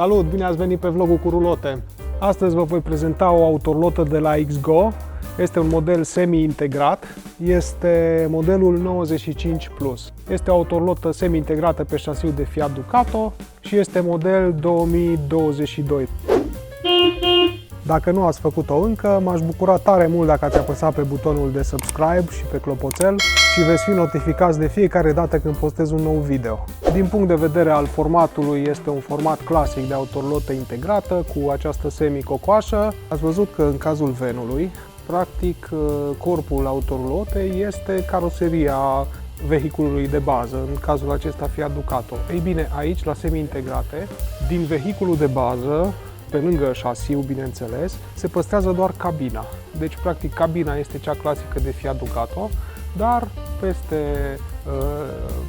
Salut, bine ați venit pe vlogul cu rulote. Astăzi vă voi prezenta o autorulotă de la XGO. Este un model semi-integrat. Este modelul 95 Plus. Este o autorulotă semi-integrată pe șasiul de Fiat Ducato și este model 2022. Dacă nu ați făcut-o încă, m-aș bucura tare mult dacă ați apăsat pe butonul de subscribe și pe clopoțel și veți fi notificați de fiecare dată când postez un nou video. Din punct de vedere al formatului, este un format clasic de autorulotă integrată cu această semi-cocoașă. Ați văzut că în cazul Venului, practic corpul autorulotei este caroseria vehiculului de bază, în cazul acesta Fiat Ducato. Ei bine, aici, la semi-integrate, din vehiculul de bază, pe lângă șasiu, bineînțeles, se păstrează doar cabina. Deci, practic, cabina este cea clasică de Fiat Ducato, dar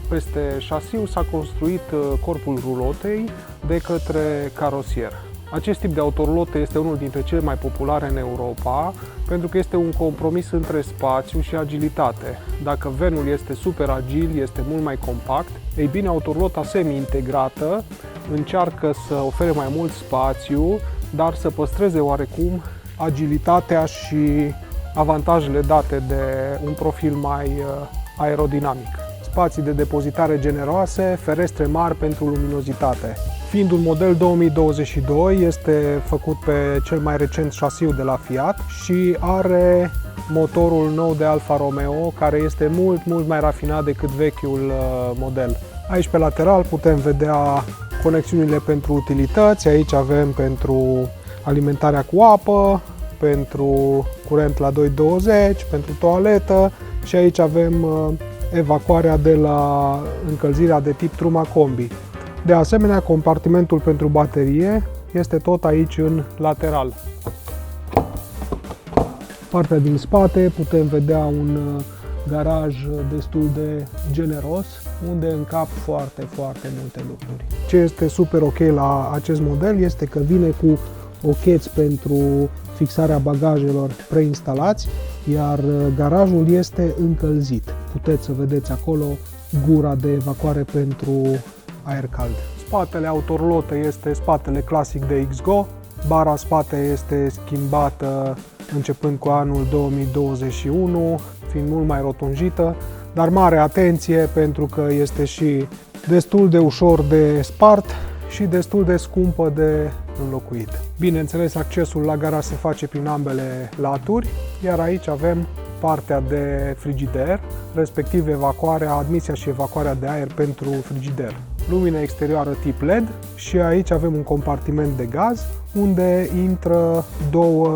peste șasiu s-a construit corpul rulotei de către carosier. Acest tip de autorulotă este unul dintre cele mai populare în Europa, pentru că este un compromis între spațiu și agilitate. Dacă Venul este super agil, este mult mai compact, ei bine, autorulota semi-integrată încearcă să ofere mai mult spațiu, dar să păstreze oarecum agilitatea și avantajele date de un profil mai aerodinamic. Spații de depozitare generoase, ferestre mari pentru luminozitate. Fiind un model 2022, este făcut pe cel mai recent șasiu de la Fiat și are motorul nou de Alfa Romeo, care este mult mai rafinat decât vechiul model. Aici pe lateral putem vedea conexiunile pentru utilități, aici avem pentru alimentarea cu apă, pentru curent la 220, pentru toaletă și aici avem evacuarea de la încălzirea de tip Truma Combi. De asemenea, compartimentul pentru baterie este tot aici în lateral. Partea din spate putem vedea un garaj destul de generos, unde încap foarte multe lucruri. Ce este super ok la acest model este că vine cu ocheți pentru fixarea bagajelor preinstalați, iar garajul este încălzit. Puteți să vedeți acolo gura de evacuare pentru aer cald. Spatele autorulotei este spatele clasic de XGO. Bara spate este schimbată începând cu anul 2021, fiind mult mai rotunjită, dar mare atenție pentru că este și destul de ușor de spart și destul de scumpă de înlocuit. Bineînțeles, accesul la garaj se face prin ambele laturi, iar aici avem partea de frigider, respectiv admisia și evacuarea de aer pentru frigider. Lumină exterioară tip LED și aici avem un compartiment de gaz unde intră două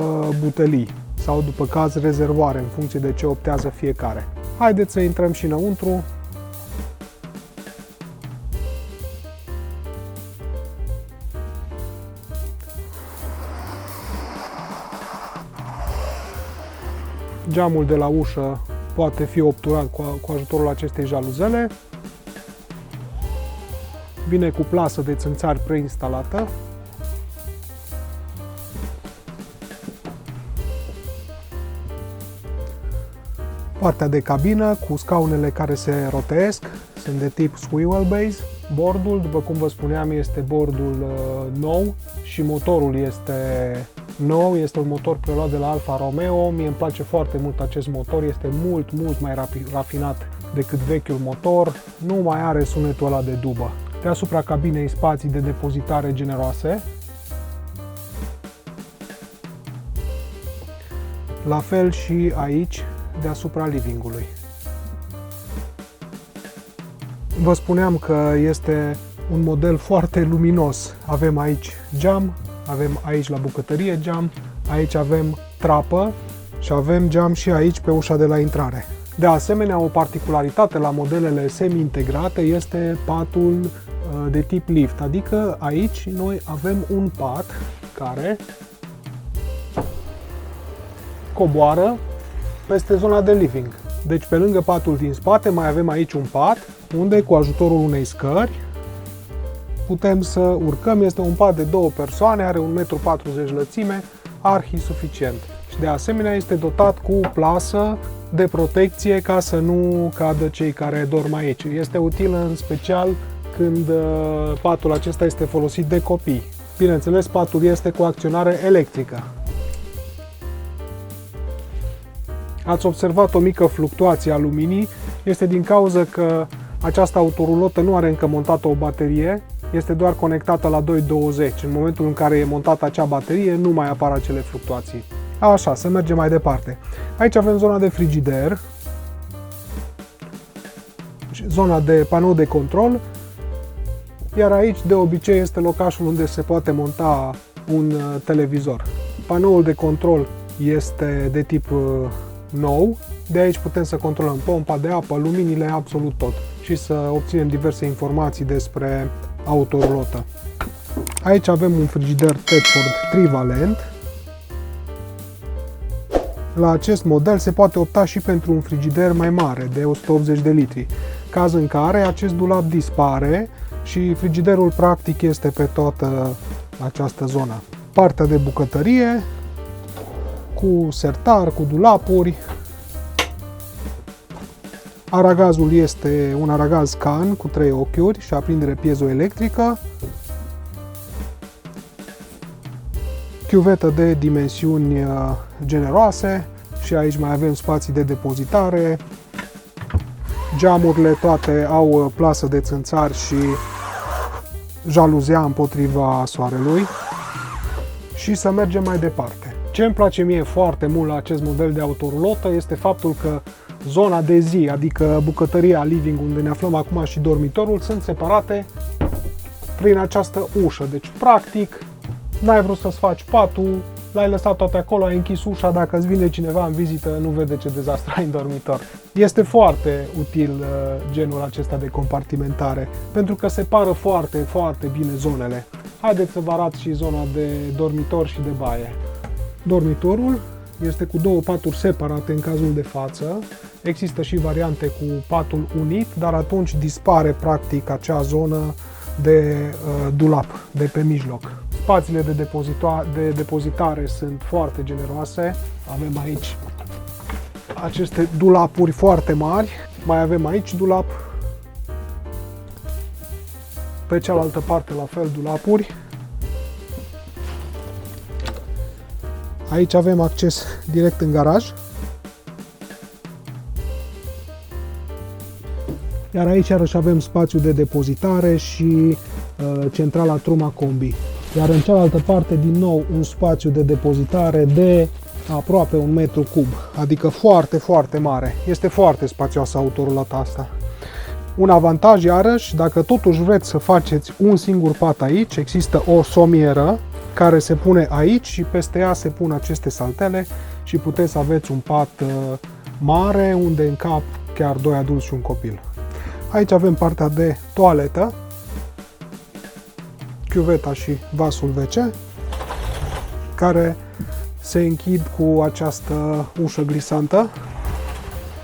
butelii sau, după caz, rezervoare, în funcție de ce optează fiecare. Haideți să intrăm și înăuntru. Geamul de la ușă poate fi obturat cu ajutorul acestei jaluzele. Vine cu plasă de țânțari preinstalată. Partea de cabină cu scaunele care se rotesc, sunt de tip swivel base. Bordul, după cum vă spuneam, este bordul nou și motorul este nou, este un motor preluat de la Alfa Romeo. Mie îmi place foarte mult acest motor, este mult mai rafinat decât vechiul motor, nu mai are sunetul ăla de dubă. Deasupra cabinei spații de depozitare generoase. La fel și aici, deasupra livingului. Vă spuneam că este un model foarte luminos. Avem aici geam, avem aici la bucătărie geam, aici avem trapă și avem geam și aici pe ușa de la intrare. De asemenea, o particularitate la modelele semi-integrate este patul de tip lift, adică aici noi avem un pat care coboară peste zona de living. Deci, pe lângă patul din spate, mai avem aici un pat unde, cu ajutorul unei scări, putem să urcăm. Este un pat de 2 persoane, are 1,40 m lățime, arhi suficient. Și de asemenea este dotat cu plasă de protecție ca să nu cadă cei care dorm aici. Este util în special când patul acesta este folosit de copii. Bineînțeles, patul este cu acționare electrică. Ați observat o mică fluctuație a luminii, este din cauza că această autorulotă nu are încă montată o baterie, este doar conectată la 220. În momentul în care e montată acea baterie, nu mai apar acele fluctuații. Așa, să mergem mai departe. Aici avem zona de frigider, zona de panou de control, iar aici de obicei este locașul unde se poate monta un televizor. Panoul de control este de tip nou, de aici putem să controlăm pompa de apă, luminile, absolut tot și să obținem diverse informații despre autorulotă. Aici avem un frigider Tedford trivalent. La acest model se poate opta și pentru un frigider mai mare, de 180 de litri, caz în care acest dulap dispare și frigiderul practic este pe toată această zonă. Partea de bucătărie, cu sertar, cu dulapuri. Aragazul este un aragaz Can cu 3 ochiuri și aprindere piezoelectrică. Chiuvetă de dimensiuni generoase și aici mai avem spații de depozitare. Geamurile toate au plasă de țânțari și jaluzea împotriva soarelui. Și să mergem mai departe. Ce îmi place mie foarte mult la acest model de autorulotă este faptul că zona de zi, adică bucătăria, living, unde ne aflăm acum, și dormitorul sunt separate prin această ușă. Deci, practic, n-ai vrut să-ți faci patul, l-ai lăsat toate acolo, ai închis ușa, dacă îți vine cineva în vizită, nu vede ce dezastru ai în dormitor. Este foarte util genul acesta de compartimentare, pentru că separă foarte, foarte bine zonele. Haideți să vă arăt și zona de dormitor și de baie. Dormitorul este cu două paturi separate în cazul de față. Există și variante cu patul unit, dar atunci dispare practic acea zonă de dulap de pe mijloc. Spațiile de depozitare sunt foarte generoase. Avem aici aceste dulapuri foarte mari. Mai avem aici dulap. Pe cealaltă parte la fel dulapuri. Aici avem acces direct în garaj. Iar aici iarăși avem spațiu de depozitare și centrala Truma Combi. Iar în cealaltă parte din nou un spațiu de depozitare de aproape 1 metru cub, adică foarte, foarte mare. Este foarte spațioasă autorulota asta. Un avantaj iarăși, dacă totuși vreți să faceți un singur pat aici, există o somieră care se pune aici și peste ea se pun aceste saltele și puteți să aveți un pat mare unde încap chiar 2 adulți și un copil. Aici avem partea de toaletă, chiuveta și vasul WC, care se închid cu această ușă glisantă,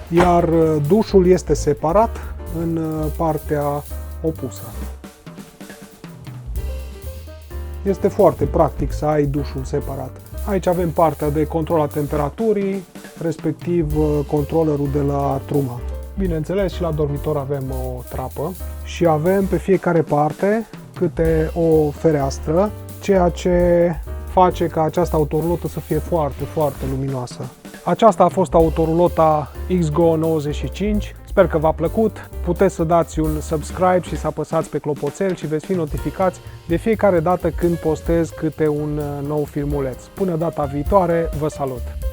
iar dușul este separat în partea opusă. Este foarte practic să ai dușul separat. Aici avem partea de control a temperaturii, respectiv controllerul de la Truma. Bineînțeles, și la dormitor avem o trapă și avem pe fiecare parte câte o fereastră, ceea ce face ca această autorulotă să fie foarte, foarte luminoasă. Aceasta a fost autorulota XGO 95. Sper că v-a plăcut. Puteți să dați un subscribe și să apăsați pe clopoțel și veți fi notificați de fiecare dată când postez câte un nou filmuleț. Până data viitoare, vă salut!